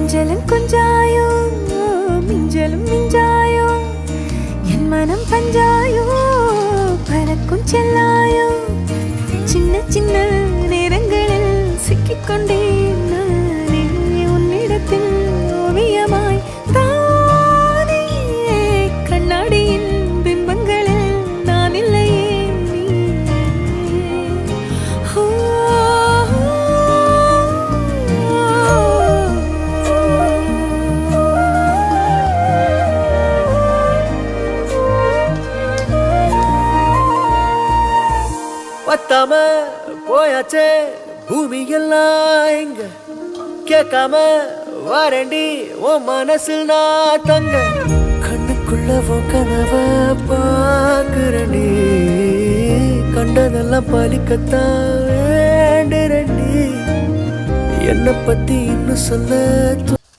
கொஞ்சலும் கொஞ்சாயோ மிஞ்சலும் மிஞ்சாயோ என் மனம் பஞ்சாயோ பறக்கும் செல்லாயோ சின்ன சின்ன நேரங்களில் சிக்கிக்கொண்டேன் நானே உன்னிடத்தில் ஓவியமாய் தானே கண்ணாடியின் பிம்பங்களில் நான் இல்லையே பத்தாம போயாச்சே பூமி எல்லாம் இங்க கேட்காம வாரண்டி உன் மனசில் நான் தங்க கண்ணுக்குள்ள உன் கனவ பாக்குறண்டி கண்டதெல்லாம் பலிக்கத்தான் வேண்டுறண்டி என்னை பத்தி இன்னும் சொல்ல